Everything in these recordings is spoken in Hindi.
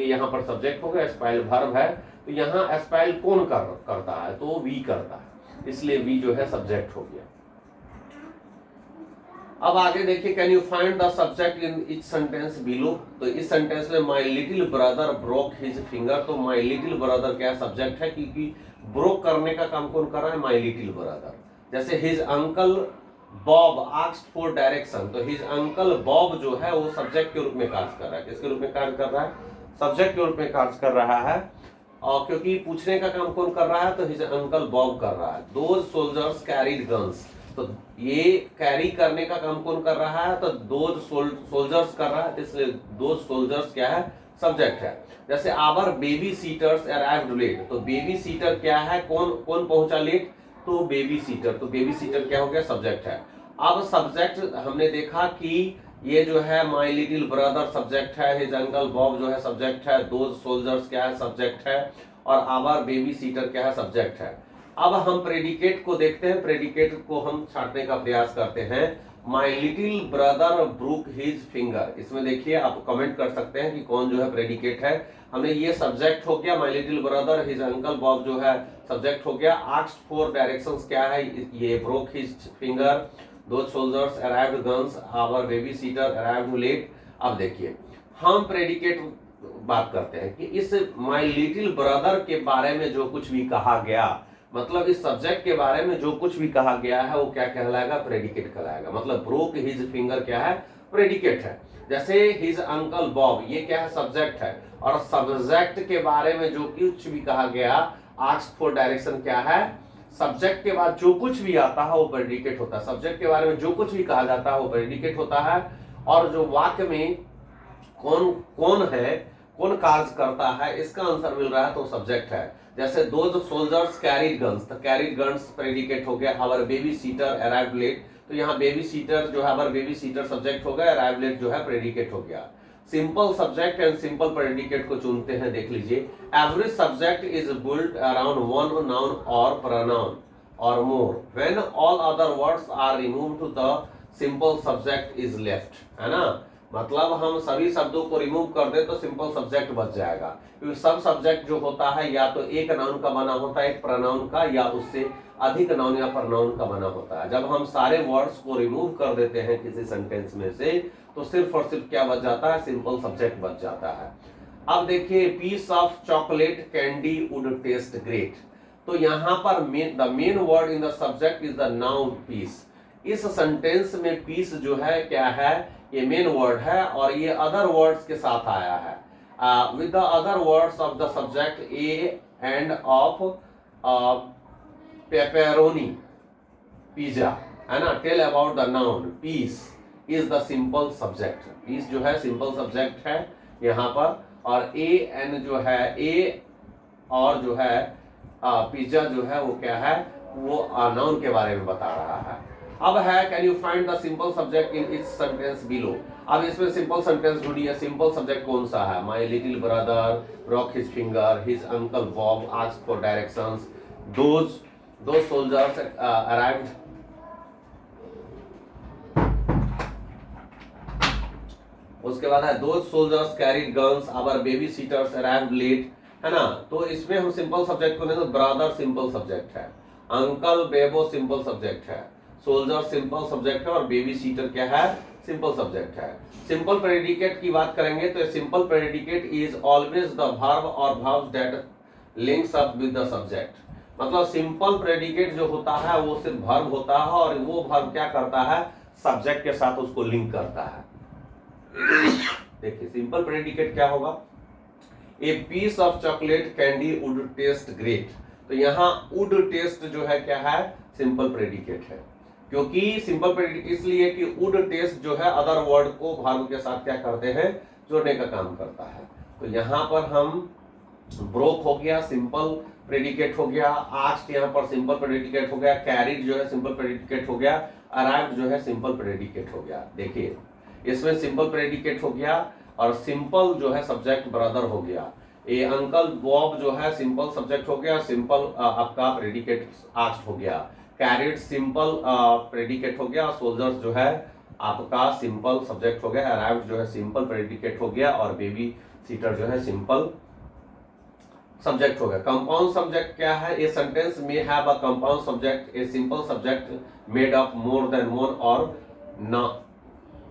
यहाँ पर सब्जेक्ट हो गया, स्पाइल वर्ब है, तो यहाँ स्पाइल कौन करता है, तो वी करता है, इसलिए वी जो है सब्जेक्ट हो गया। अब आगे देखिए, can you find the subject in each sentence below. तो इस सेंटेंस में माई little brother broke his finger, तो माई लिटिल ब्रदर क्या सब्जेक्ट है, क्योंकि ब्रोक करने का काम कौन कर रहा है, माई लिटिल ब्रदर। जैसे his uncle Bob asked for direction, तो हिज अंकल बॉब जो है वो सब्जेक्ट के रूप में कार्य कर रहा है। किसके रूप में कार्य कर रहा है, सब्जेक्ट के रूप में कार्य कर रहा है। और क्योंकि पूछने का काम कौन कर रहा है, तो हिज अंकल बॉब कर रहा है। दोज सोल्जर्स कैरीड गन्स, तो ये कैरी करने का काम कौन कर रहा है, तो दोज सोल्जर्स कर रहा है, इसलिए दोज सोल्जर्स क्या है, सब्जेक्ट है। जैसे our babysitters arrived late, तो बेबी सीटर क्या है, कौन कौन पहुंचा लेट, तो बेबी सीटर, तो बेबी सीटर क्या हो गया, सब्जेक्ट है। अब सब्जेक्ट हमने देखा कि ये जो है माई लिटिल ब्रदर सब्जेक्ट है, हिज अंकल बॉब जो है सब्जेक्ट है, दोज सोल्जर्स क्या है, सब्जेक्ट है, और आवर बेबी सीटर क्या है, सब्जेक्ट है। अब हम प्रेडिकेट को देखते हैं, प्रेडिकेट को हम छांटने का प्रयास करते हैं। My little brother broke his finger, इसमें देखिए आप कमेंट कर सकते हैं कि कौन जो है प्रेडिकेट है। हमने ये सब्जेक्ट हो गया, माई little brother, his uncle Bob जो है सब्जेक्ट हो गया। आस्क्ड फॉर डायरेक्शंस क्या है, ये ब्रोक हिज फिंगर, दो soldiers arrived guns, our babysitter arrived late. अब देखिए हम प्रेडिकेट बात करते हैं कि इस माई लिटिल ब्रदर के बारे में जो कुछ भी कहा गया, मतलब इस सब्जेक्ट के बारे में जो कुछ भी कहा गया है वो क्या कहलाएगा, प्रेडिकेट कहलाएगा। मतलब ब्रोक हिज फिंगर क्या है, प्रेडिकेट है। जैसे हिज अंकल बॉब, ये क्या है, सब्जेक्ट है। और सब्जेक्ट के बारे में जो कुछ भी कहा गया, आस्क्ड फॉर डायरेक्शन क्या है, सब्जेक्ट के बाद जो कुछ भी आता है वो प्रेडिकेट होता है। सब्जेक्ट के बारे में जो कुछ भी कहा जाता है वो प्रेडिकेट होता है। और जो वाक्य में कौन कौन है, कौन कार्य करता है, इसका आंसर मिल रहा है तो सब्जेक्ट है। जैसे दो सोल्जर्स कैरीड गन्स, तो कैरीड गन्स प्रेडिकेट हो गया। Our babysitter arrived late, तो यहाँ बेबी सीटर जो है, आवर बेबी सीटर सब्जेक्ट हो गया, अराइव्ड लेट जो है प्रेडिकेट हो गया। Simple subject and simple predicate को चुनते हैं, देख लीजिए। Every subject is built around one noun और प्रोनाउन और more when all other words are removed to the simple subject is left, है ना। मतलब हम सभी शब्दों को रिमूव कर दे तो सिंपल सब्जेक्ट बच जाएगा, क्योंकि सब सब्जेक्ट जो होता है या तो एक नाउन का बना होता है, एक प्रोनाउन का, या उससे अधिक नाउन या प्रोनाउन का बना होता है। जब हम सारे वर्ड्स को रिमूव कर देते हैं किसी सेंटेंस में से, तो सिर्फ और सिर्फ क्या बच जाता है, सिंपल सब्जेक्ट बच जाता है। अब देखिए, piece of chocolate candy would taste great, तो यहाँ पर the main word in the subject is the noun piece. इस सेंटेंस में पीस जो है क्या है, ये मेन वर्ड है, और ये अदर वर्ड्स के साथ आया है। With the other words of the subject a end of pepperoni pizza, है ना। Tell about the noun piece is the simple subject, piece जो है सिंपल सब्जेक्ट है यहाँ पर। और ए एन जो है, ए और जो है पिज्जा जो है वो क्या है, वो नाउन के बारे में बता रहा है। अब है can you find the simple subject in each sentence below. अब इसमें सिंपल सेंटेंस ढूंढिए, सिंपल सब्जेक्ट कौन सा है, my little brother broke his finger, his uncle Bob asked for directions, those soldiers arrived, उसके बाद है those soldiers carried guns, our babysitters arrived late, है ना। तो इसमें हम सिंपल सब्जेक्ट को नहीं, तो ब्रदर सिंपल सब्जेक्ट है, अंकल बेबो सिंपल सब्जेक्ट है, सोल्जर सिंपल सब्जेक्ट है, और बेबी सीटर क्या है, सिंपल सब्जेक्ट है। सिंपल प्रेडिकेट की बात करेंगे तो simple predicate is always the verb और verbs that links up with the subject. मतलब सिंपल प्रेडिकेट जो होता है वो सिर्फ वर्ब होता है, और वो वर्ब क्या करता है, सब्जेक्ट के साथ उसको लिंक करता है। देखिए सिंपल प्रेडिकेट क्या होगा, a piece of chocolate candy would taste great, तो यहाँ वुड टेस्ट जो है क्या है, सिंपल प्रेडिकेट है। क्योंकि सिंपल प्रेडिकेट इसलिए कि वुड टेस्ट जो है अदर वर्ड को वर्ब के साथ क्या करते हैं, जोड़ने का काम करता है। तो यहाँ पर हम ब्रोक हो गया, सिंपल प्रेडिकेट हो गया, आस्क्ड यहाँ पर सिंपल प्रेडिकेट हो गया, कैरीड जो है सिंपल प्रेडिकेट हो गया, अराइव्ड जो है सिंपल प्रेडिकेट हो गया। देखिए इसमें सिंपल प्रेडिकेट हो गया, और सिंपल जो है सब्जेक्ट ब्रदर हो गया। ये अंकल बॉब जो है सिंपल सब्जेक्ट हो गया, सिंपल आपका प्रेडिकेट आस्क्ड हो गया। कैरिड सिंपल प्रेडिकेट हो गया, सोल्जर्स जो है आपका सिंपल सब्जेक्ट हो गया, अराइव्ड जो है सिंपल प्रेडिकेट हो गया, और बेबी सीटर जो है सिंपल सब्जेक्ट हो गया। कंपाउंड सब्जेक्ट क्या है? ए सेंटेंस में have a compound subject, a simple subject made of more than one और ना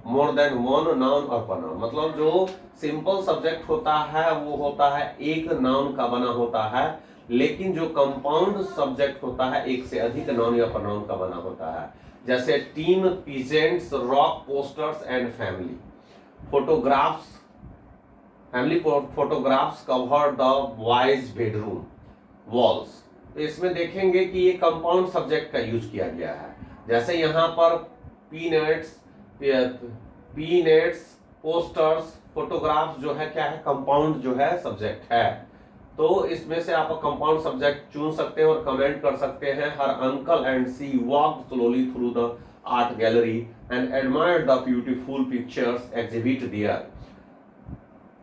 मोर देन वन नाउन और pronoun। मतलब जो सिंपल सब्जेक्ट होता है वो होता है एक नाउन का बना होता है, लेकिन जो कंपाउंड सब्जेक्ट होता है एक से अधिक नाउन या pronoun का बना होता है। जैसे team, peasants, rock, posters and family photographs. Family photographs cover the boys bedroom walls. तो इसमें देखेंगे कि ये कंपाउंड सब्जेक्ट का यूज किया गया है। जैसे यहाँ पर पीनेट्स, पोस्टर्स, फोटोग्राफ्स जो है क्या है? कंपाउंड जो है सब्जेक्ट है। तो इसमें से आप कंपाउंड सब्जेक्ट चुन सकते हैं और कमेंट कर सकते हैं। हर uncle and see walk slowly through the art gallery and admired the beautiful pictures exhibit there.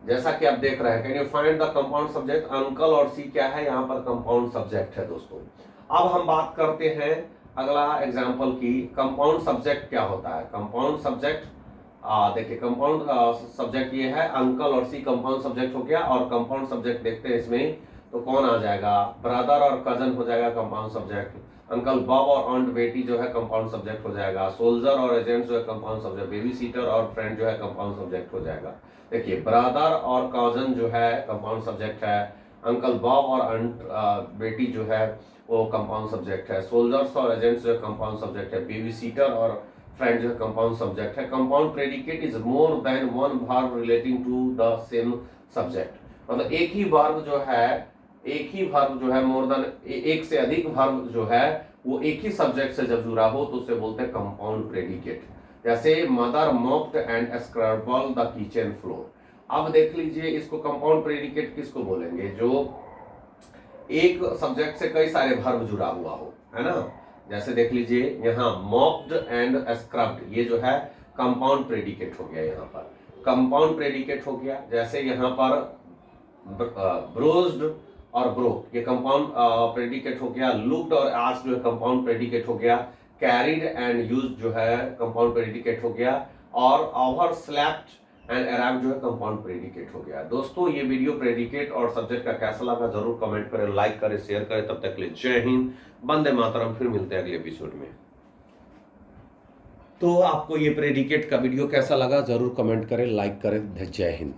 जैसा कि आप देख रहे हैं, can you find the compound subject? Uncle और सी क्या है? यहाँ पर कंपाउंड सब्जेक्ट है दोस्तों। अब हम बात करते हैं अगला एग्जाम्पल की। कंपाउंड सब्जेक्ट क्या होता है? कंपाउंड सब्जेक्ट देखिए, कंपाउंड सब्जेक्ट ये है अंकल और सी कंपाउंड सब्जेक्ट हो गया। और कंपाउंड सब्जेक्ट देखते हैं इसमें तो कौन आ जाएगा? ब्रदर और कजन हो जाएगा कंपाउंड सब्जेक्ट। अंकल बॉब और आंट बेटी जो है कंपाउंड सब्जेक्ट हो जाएगा। सोल्जर और एजेंट जो है कंपाउंड सब्जेक्ट। बेबी सीटर और फ्रेंड जो है कंपाउंड सब्जेक्ट हो जाएगा। देखिए, ब्रदर और कजन जो है कंपाउंड सब्जेक्ट है। अंकल बॉब और आंट बेटी जो है वो कंपाउंड सब्जेक्ट है। सोल्जर्स और एजेंट्स जो है कंपाउंड सब्जेक्ट है। बेबी सीटर और फ्रेंड जो है कंपाउंड सब्जेक्ट है। Compound predicate is more than one verb relating to the same subject. मतलब एक ही वर्ब जो है मोर देन एक से अधिक वर्ब जो है वो एक ही सब्जेक्ट से जब जुड़ा हो तो उसे बोलते हैं कंपाउंड प्रेडिकेट। जैसे mother mopped and scrubbed the kitchen floor. अब देख लीजिए, इसको कंपाउंड प्रेडिकेट किसको बोलेंगे? जो एक सब्जेक्ट से कई सारे वर्ब जुड़ा हुआ हो, है ना। जैसे देख लीजिए यहाँ मॉप्ड एंड स्क्रब्ड, ये जो है कंपाउंड प्रेडिकेट हो गया। यहाँ पर कंपाउंड प्रेडिकेट हो गया। जैसे यहाँ पर ब्रोज्ड और ब्रोक, ये कंपाउंड प्रेडिकेट हो गया। लुक्ड और आस्क्ड जो है कंपाउंड प्रेडिकेट हो गया। कैरिड एंड यूज्ड जो है कंपाउंड प्रेडिकेट हो गया। और ओवर स्लैप्ड एंड अराइव्ड जो है कंपाउंड प्रेडिकेट हो गया। दोस्तों, ये वीडियो प्रेडिकेट और सब्जेक्ट का कैसा लगा जरूर कमेंट करें, लाइक करें, शेयर करें। तब तक के लिए जय हिंद, वंदे मातरम। फिर मिलते हैं अगले एपिसोड में। तो आपको ये प्रेडिकेट का वीडियो कैसा लगा जरूर कमेंट करें, लाइक करें। जय हिंद।